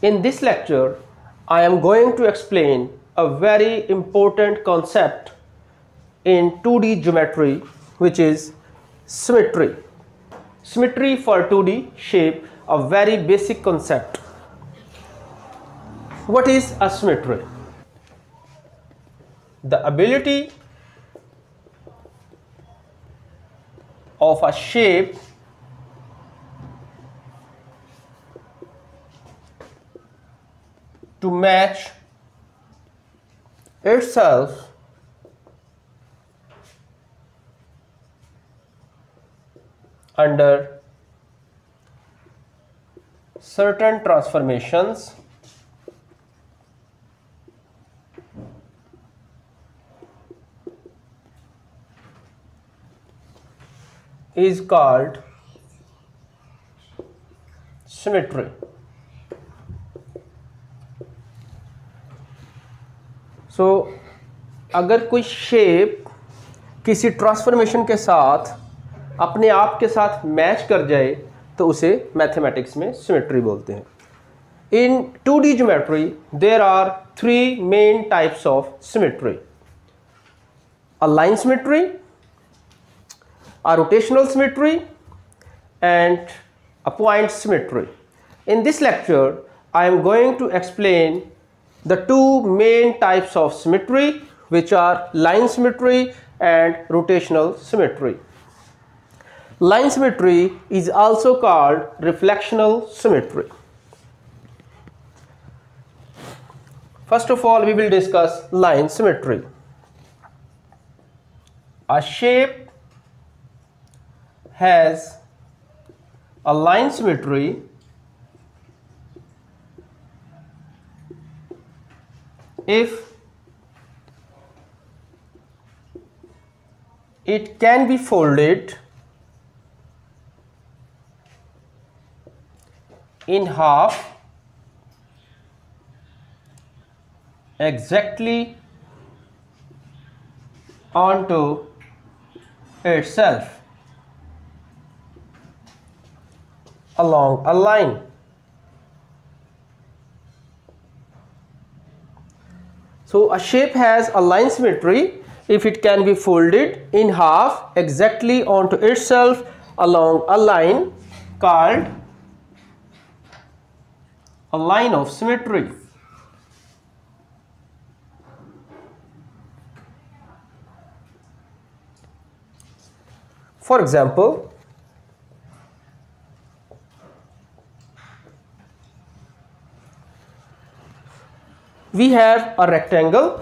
In this lecture, I am going to explain a very important concept in 2D geometry, which is symmetry. Symmetry for 2D shape, a very basic concept. What is a symmetry? The ability of a shape to match itself under certain transformations is called symmetry. So अगर कोई shape किसी transformation के साथ अपने आप के साथ match कर जाए तो उसे मैथमेटिक्स में सिमेट्री बोलते हैं. In 2D geometry there are three main types of symmetry: a line symmetry, a rotational symmetry, and a point symmetry. In this lecture I am going to explain the two main types of symmetry, which are line symmetry and rotational symmetry. Line symmetry is also called reflectional symmetry. First of all, we will discuss line symmetry. A shape has a line symmetry if it can be folded in half exactly onto itself along a line. So a shape has a line symmetry if it can be folded in half exactly onto itself along a line called a line of symmetry. For example, we have a rectangle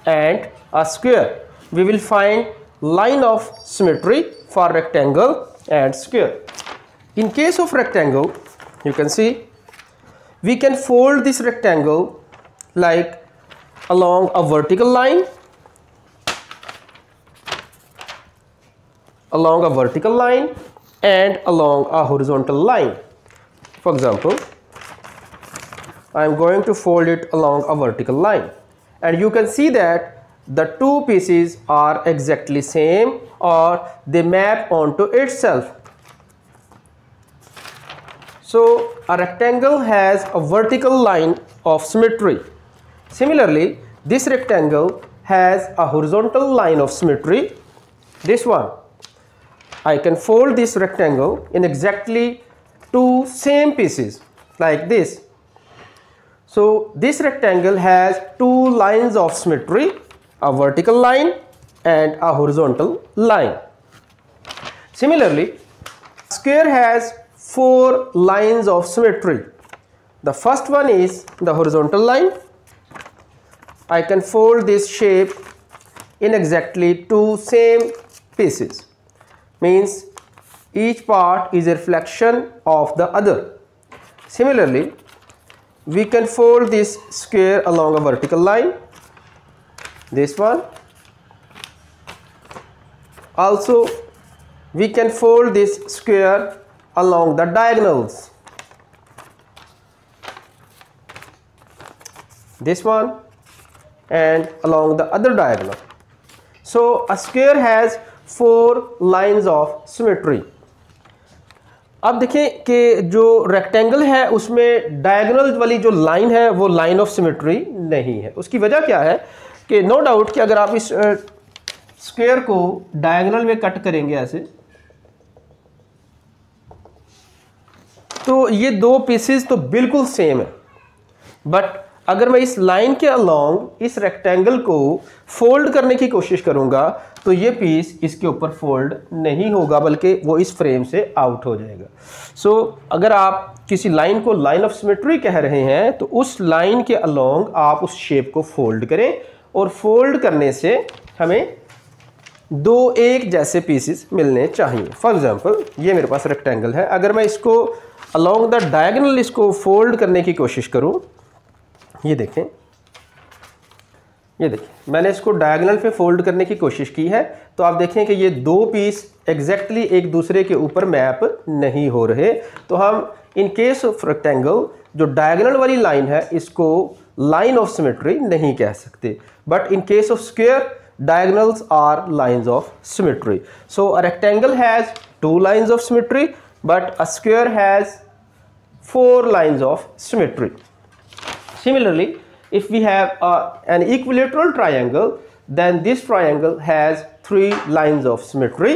and a square. We will find line of symmetry for rectangle and square. In case of rectangle, you can see we can fold this rectangle like along a vertical line, and along a horizontal line. For example, I am going to fold it along a vertical line, and you can see that the two pieces are exactly same or they map onto itself. So a rectangle has a vertical line of symmetry. Similarly, this rectangle has a horizontal line of symmetry. This one, I can fold this rectangle in exactly two same pieces like this. So this rectangle has two lines of symmetry, a vertical line and a horizontal line. Similarly, square has four lines of symmetry. The first one is the horizontal line. I can fold this shape in exactly two same pieces. Means each part is a reflection of the other. Similarly, we can fold this square along a vertical line, this one. Also, we can fold this square along the diagonals, this one, and along the other diagonal. So a square has four lines of symmetry. अब देखें कि जो rectangle है उसमें diagonal वाली जो line है वो लाइन ऑफ सिमेट्री नहीं है। उसकी वजह क्या है कि नो डाउट कि अगर आप इस स्क्वायर को डायगोनल में कट करेंगे ऐसे, तो ये दो पीसेस तो बिल्कुल सेम है, बट अगर मैं इस लाइन के अलोंग इस रेक्टेंगल को फोल्ड करने की कोशिश करूंगा तो ये पीस इसके ऊपर फोल्ड नहीं होगा, बल्कि वो इस फ्रेम से आउट हो जाएगा। सो अगर आप किसी लाइन को लाइन ऑफ सिमेट्री कह रहे हैं तो उस लाइन के अलोंग आप उस शेप को फोल्ड करें, और फोल्ड करने से हमें दो एक जैसे पीसेस मिलने चाहिए। फॉर एग्जांपल ये मेरे पास रेक्टेंगल है, अगर मैं इसको अलोंग द डायगोनल इसको फोल्ड करने की कोशिश करूं, ये देखें मैंने इसको डायगोनल पे फोल्ड करने की कोशिश की है, तो आप देखें कि ये दो पीस एग्जैक्टली एक दूसरे के ऊपर मैप नहीं हो रहे। तो हम इन केस ऑफ रेक्टेंगल जो डायगोनल वाली लाइन है इसको लाइन ऑफ सिमेट्री नहीं कह सकते, but in case of square diagonals are lines of symmetry. So a rectangle has 2 lines of symmetry, but a square has 4 lines of symmetry. Similarly, if we have an equilateral triangle, then this triangle has 3 lines of symmetry.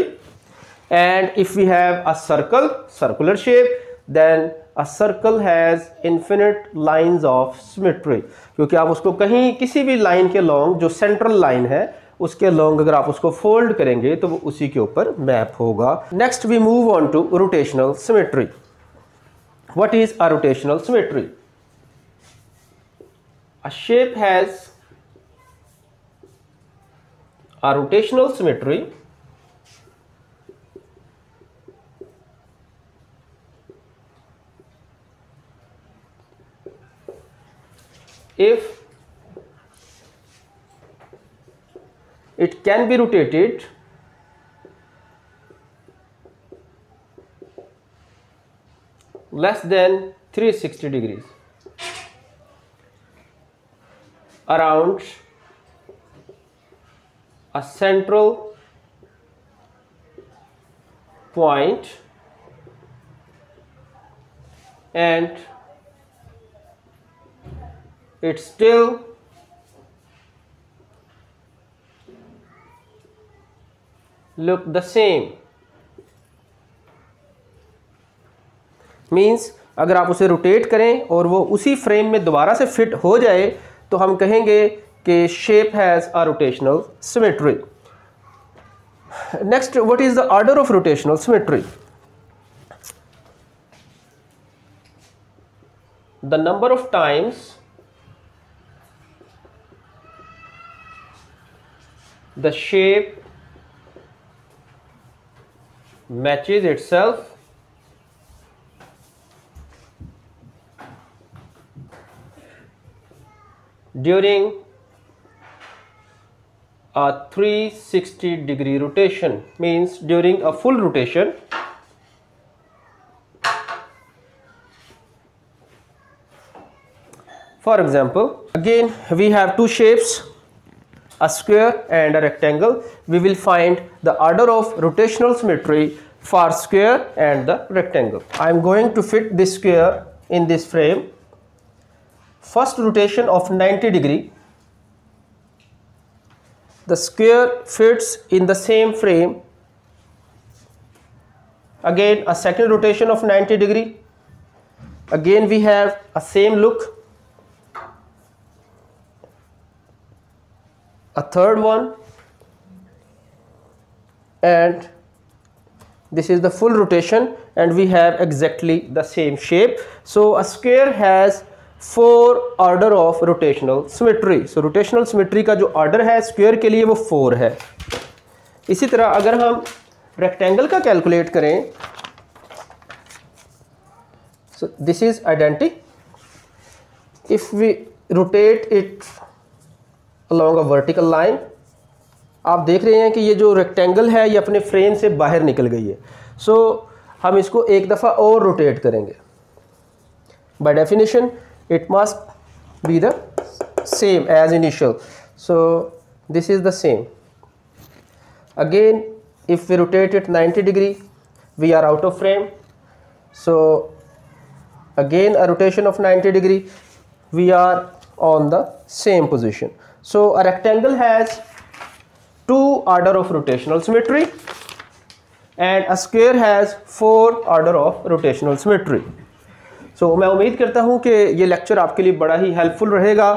And if we have a circular shape, then a circle has infinite lines of symmetry. क्योंकि आप उसको कहीं किसी भी line के long जो central line है उसके लॉन्ग अगर आप उसको फोल्ड करेंगे तो वो उसी के ऊपर मैप होगा। Next we move on to rotational symmetry. What is a rotational symmetry? A shape has a rotational symmetry if it can be rotated less than 360 degrees around a central point and it still look the same. Means अगर आप उसे rotate करें और वो उसी frame में दोबारा से फिट हो जाए तो हम कहेंगे कि shape has a rotational symmetry. Next, what is the order of rotational symmetry? The number of times the shape matches itself during a 360 degree rotation, means during a full rotation for example, again we have two shapes, a square and a rectangle. We will find the order of rotational symmetry for square and the rectangle. I am going to fit this square in this frame. First rotation of 90 degree. The square fits in the same frame. Again a second rotation of 90 degree. Again we have a same look. A third one, and this is the full rotation and we have exactly the same shape. So a square has 4 order of rotational symmetry. So rotational symmetry का जो order है square के लिए वो 4 है। इसी तरह अगर हम rectangle का calculate करें, so this is identity. If we rotate it along a vertical line, आप देख रहे हैं कि ये जो रेक्टेंगल है ये अपने फ्रेम से बाहर निकल गई है। सो हम इसको एक दफ़ा और रोटेट करेंगे। By definition it must be the same as initial, so this is the same. Again if we rotate it 90 degree we are out of frame, So again a rotation of 90 degree, we are on the same position. So a rectangle has two order of rotational symmetry and a square has four order of rotational symmetry. So मैं उम्मीद करता हूँ कि ये lecture आपके लिए बड़ा ही helpful रहेगा.